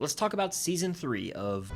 let's talk about Season 3 of...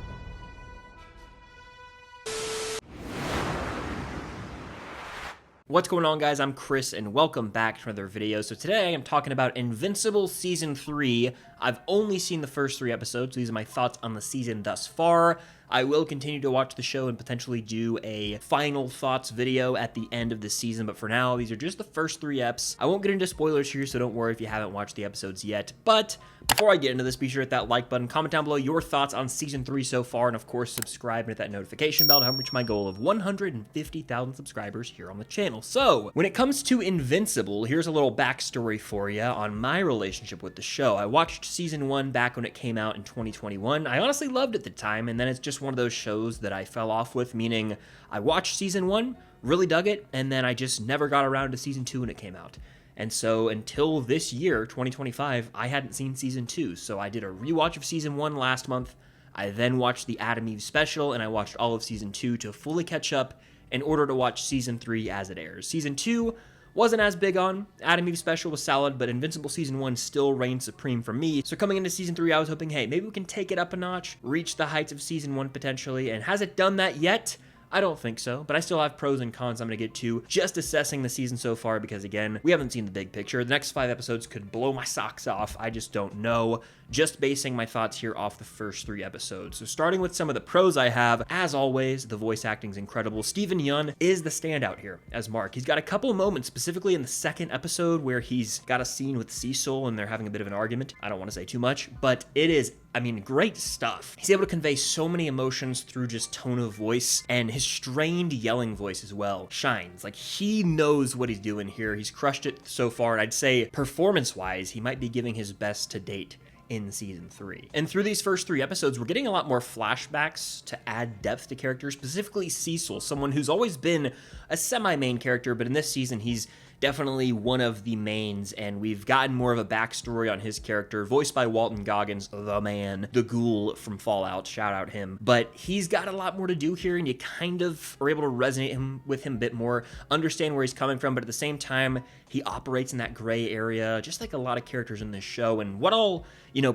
What's going on, guys? I'm Chris, and welcome back to another video. So today, I'm talking about Invincible Season 3. I've only seen the first 3 episodes, so these are my thoughts on the season thus far. I will continue to watch the show and potentially do a final thoughts video at the end of the season, but for now, these are just the first 3 eps. I won't get into spoilers here, so don't worry if you haven't watched the episodes yet, but before I get into this, be sure to hit that like button, comment down below your thoughts on Season 3 so far, and of course, subscribe and hit that notification bell to help reach my goal of 150,000 subscribers here on the channel. So, when it comes to Invincible, here's a little backstory for you on my relationship with the show. I watched Season 1 back when it came out in 2021. I honestly loved it at the time, and then it's just one of those shows that I fell off with, meaning I watched Season 1, really dug it, and then I just never got around to Season 2 when it came out. And so until this year, 2025, I hadn't seen Season 2, so I did a rewatch of Season 1 last month. I then watched the Adam Eve special, and I watched all of Season 2 to fully catch up in order to watch Season 3 as it airs. Season 2 wasn't as big on. Adam Eve special was solid, but Invincible Season 1 still reigned supreme for me. So coming into Season 3, I was hoping, hey, maybe we can take it up a notch, reach the heights of Season 1 potentially, and has it done that yet? I don't think so, but I still have pros and cons I'm going to get to just assessing the season so far because, again, we haven't seen the big picture. The next 5 episodes could blow my socks off. I just don't know. Just basing my thoughts here off the first 3 episodes. So starting with some of the pros I have, as always, the voice acting's incredible. Yeun is the standout here as Mark. He's got a couple of moments, specifically in the second episode, where he's got a scene with Xolo and they're having a bit of an argument. I don't want to say too much, but it is, I mean, great stuff. He's able to convey so many emotions through just tone of voice, and his strained yelling voice as well shines. Like, he knows what he's doing here. He's crushed it so far, and I'd say performance-wise, he might be giving his best to date in Season 3. And through these first 3 episodes, we're getting a lot more flashbacks to add depth to characters, specifically Xolo, someone who's always been a semi-main character, but in this season, he's definitely one of the mains, and we've gotten more of a backstory on his character, voiced by Walton Goggins, the man, the ghoul from Fallout, shout out him. But he's got a lot more to do here, and you kind of are able to resonate with him a bit more, understand where he's coming from, but at the same time, he operates in that gray area, just like a lot of characters in this show. And what I'll,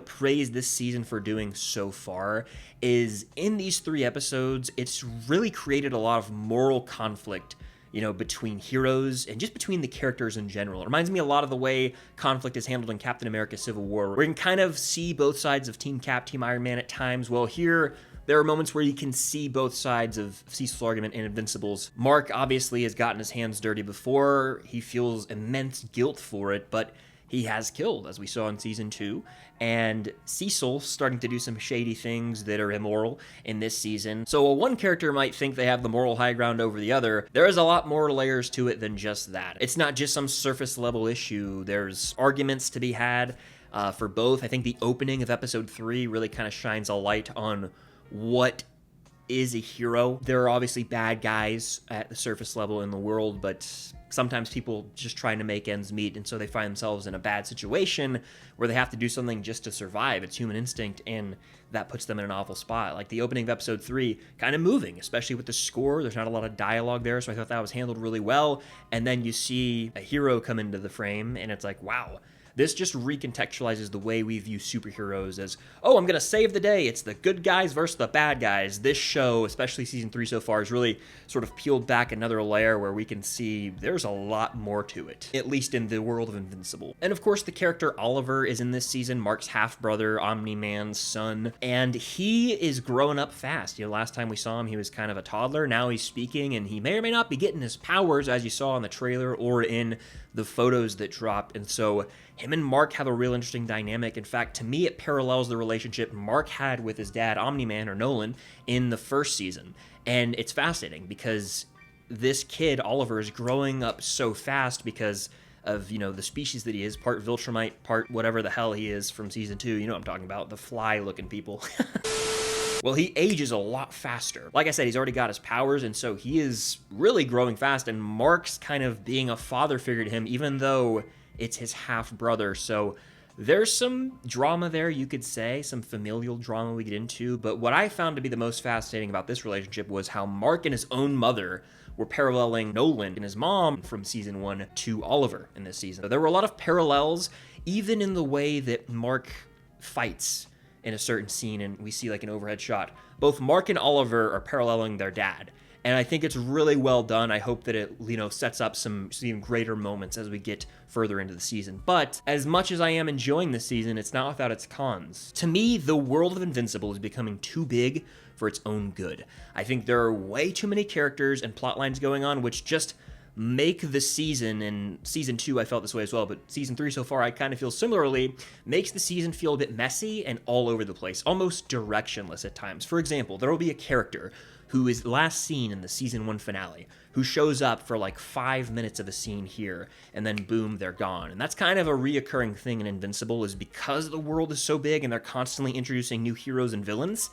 praise this season for doing so far is in these 3 episodes, it's really created a lot of moral conflict between heroes and just between the characters in general. It reminds me a lot of the way conflict is handled in Captain America Civil War, where you can kind of see both sides of Team Cap, Team Iron Man at times. Well, here, there are moments where you can see both sides of Xolo's argument and Invincible's. Mark obviously has gotten his hands dirty before. He feels immense guilt for it, but he has killed, as we saw in Season 2, and Xolo's starting to do some shady things that are immoral in this season. So while one character might think they have the moral high ground over the other, there is a lot more layers to it than just that. It's not just some surface level issue. There's arguments to be had for both. I think the opening of Episode 3 really kind of shines a light on what is a hero. There are obviously bad guys at the surface level in the world, but sometimes people just trying to make ends meet, and so they find themselves in a bad situation where they have to do something just to survive. It's human instinct, and that puts them in an awful spot. Like the opening of Episode 3, kind of moving, especially with the score. There's not a lot of dialogue there, so I thought that was handled really well. And then you see a hero come into the frame, and it's like, wow. This just recontextualizes the way we view superheroes as, oh, I'm going to save the day. It's the good guys versus the bad guys. This show, especially Season 3 so far, has really sort of peeled back another layer where we can see there's a lot more to it, at least in the world of Invincible. And of course, the character Oliver is in this season, Mark's half-brother, Omni-Man's son, and he is growing up fast. Last time we saw him, he was kind of a toddler. Now he's speaking, and he may or may not be getting his powers, as you saw in the trailer or in the photos that dropped. And so him and Mark have a real interesting dynamic. In fact, to me, it parallels the relationship Mark had with his dad, Omni-Man, or Nolan, in the first season. And it's fascinating because this kid, Oliver, is growing up so fast because of, the species that he is, part Viltrumite, part whatever the hell he is from Season 2. You know what I'm talking about, the fly-looking people. Well, he ages a lot faster. Like I said, he's already got his powers, and so he is really growing fast, and Mark's kind of being a father figure to him, even though it's his half-brother. So there's some drama there, you could say, some familial drama we get into, but what I found to be the most fascinating about this relationship was how Mark and his own mother were paralleling Nolan and his mom from Season 1 to Oliver in this season. So there were a lot of parallels, even in the way that Mark fights in a certain scene and we see like an overhead shot. Both Mark and Oliver are paralleling their dad. And I think it's really well done. I hope that it, sets up some even greater moments as we get further into the season. But as much as I am enjoying this season, it's not without its cons. To me, the world of Invincible is becoming too big for its own good. I think there are way too many characters and plot lines going on, which just make the season, and season 2 I felt this way as well, but season 3 so far I kind of feel similarly, makes the season feel a bit messy and all over the place, almost directionless at times. For example, there will be a character who is last seen in the season 1 finale, who shows up for like 5 minutes of a scene here, and then boom, they're gone. And that's kind of a reoccurring thing in Invincible, is because the world is so big and they're constantly introducing new heroes and villains,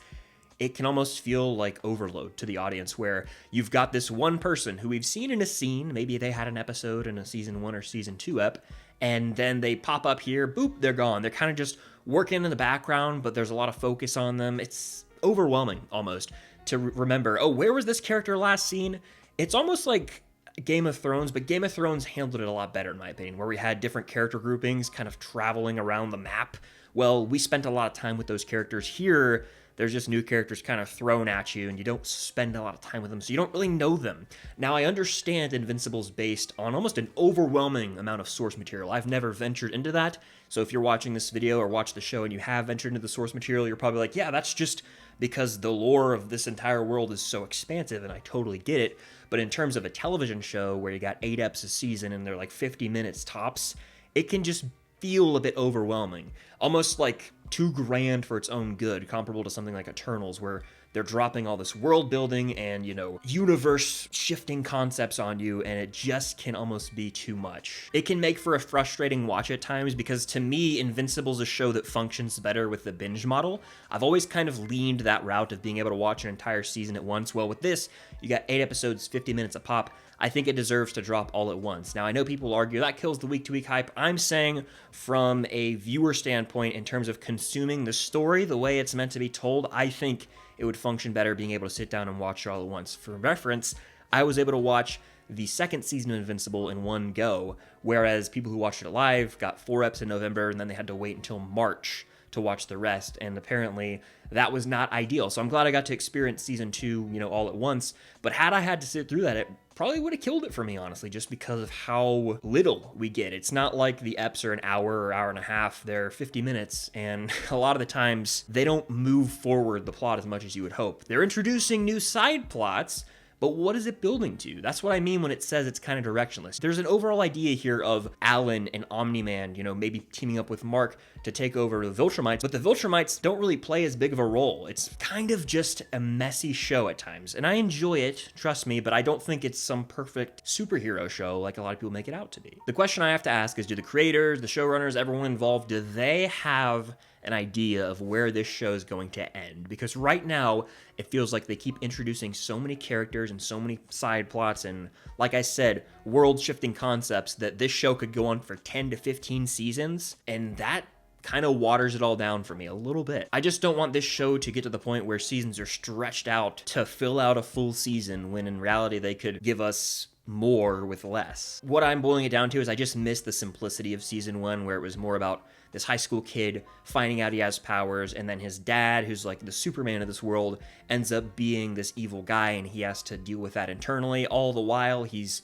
it can almost feel like overload to the audience, where you've got this one person who we've seen in a scene, maybe they had an episode in a season 1 or season 2 ep, and then they pop up here, boop, they're gone. They're kind of just working in the background, but there's a lot of focus on them. It's overwhelming almost to remember, oh, where was this character last seen? It's almost like Game of Thrones, but Game of Thrones handled it a lot better in my opinion, where we had different character groupings kind of traveling around the map. Well, we spent a lot of time with those characters. Here, there's just new characters kind of thrown at you, and you don't spend a lot of time with them, so you don't really know them. Now, I understand Invincible's based on almost an overwhelming amount of source material. I've never ventured into that, so if you're watching this video or watch the show and you have ventured into the source material, you're probably like, yeah, that's just because the lore of this entire world is so expansive, and I totally get it. But in terms of a television show where you got 8 eps a season and they're like 50 minutes tops, it can just feel a bit overwhelming, almost like too grand for its own good, comparable to something like Eternals, where they're dropping all this world building and, universe shifting concepts on you, and it just can almost be too much. It can make for a frustrating watch at times, because to me, Invincible's a show that functions better with the binge model. I've always kind of leaned that route of being able to watch an entire season at once. Well, with this, you got 8 episodes, 50 minutes a pop. I think it deserves to drop all at once. Now, I know people argue that kills the week-to-week hype. I'm saying from a viewer standpoint, in terms of consuming the story the way it's meant to be told, I think it would function better being able to sit down and watch it all at once. For reference, I was able to watch the second season of Invincible in one go, whereas people who watched it live got 4 eps in November, and then they had to wait until March to watch the rest, and apparently that was not ideal. So I'm glad I got to experience season 2, all at once, but had I had to sit through that, it probably would have killed it for me, honestly, just because of how little we get. It's not like the eps are an hour or hour and a half, they're 50 minutes, and a lot of the times they don't move forward the plot as much as you would hope. They're introducing new side plots, but what is it building to? That's what I mean when it says it's kind of directionless. There's an overall idea here of Alan and Omni-Man, maybe teaming up with Mark to take over the Viltrumites, but the Viltrumites don't really play as big of a role. It's kind of just a messy show at times, and I enjoy it, trust me, but I don't think it's some perfect superhero show like a lot of people make it out to be. The question I have to ask is, do the creators, the showrunners, everyone involved, do they have an idea of where this show is going to end? Because right now, it feels like they keep introducing so many characters and so many side plots and, like I said, world-shifting concepts that this show could go on for 10 to 15 seasons, and that kind of waters it all down for me a little bit. I just don't want this show to get to the point where seasons are stretched out to fill out a full season, when in reality they could give us more with less. What I'm boiling it down to is I just miss the simplicity of season 1, where it was more about this high school kid finding out he has powers, and then his dad, who's like the Superman of this world, ends up being this evil guy, and he has to deal with that internally. All the while, he's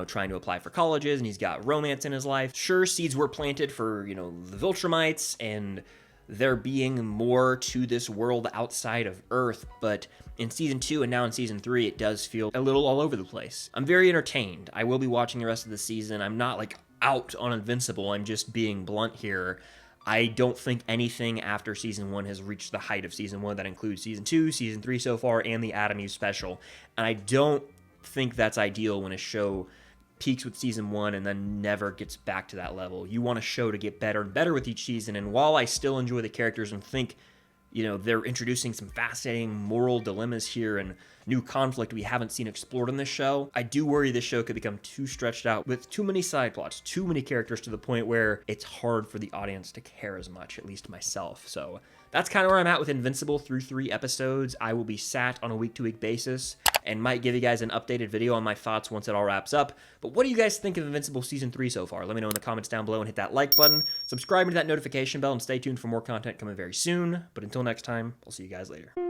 trying to apply for colleges, and he's got romance in his life. Sure, seeds were planted for, the Viltrumites, and there being more to this world outside of Earth, but in season 2 and now in season 3, it does feel a little all over the place. I'm very entertained. I will be watching the rest of the season. I'm not out on Invincible. I'm just being blunt here. I don't think anything after season 1 has reached the height of season 1. That includes season 2, season 3 so far, and the Adam Eve special. And I don't think that's ideal when a show peaks with season 1 and then never gets back to that level. You want a show to get better and better with each season, and while I still enjoy the characters and think, they're introducing some fascinating moral dilemmas here and new conflict we haven't seen explored in this show, I do worry this show could become too stretched out with too many side plots, too many characters, to the point where it's hard for the audience to care as much, at least myself. So that's kind of where I'm at with Invincible through 3 episodes. I will be sat on a week-to-week basis. and might give you guys an updated video on my thoughts once it all wraps up. But what do you guys think of Invincible Season 3 so far? Let me know in the comments down below and hit that like button. Subscribe to that notification bell and stay tuned for more content coming very soon. But until next time, I'll see you guys later.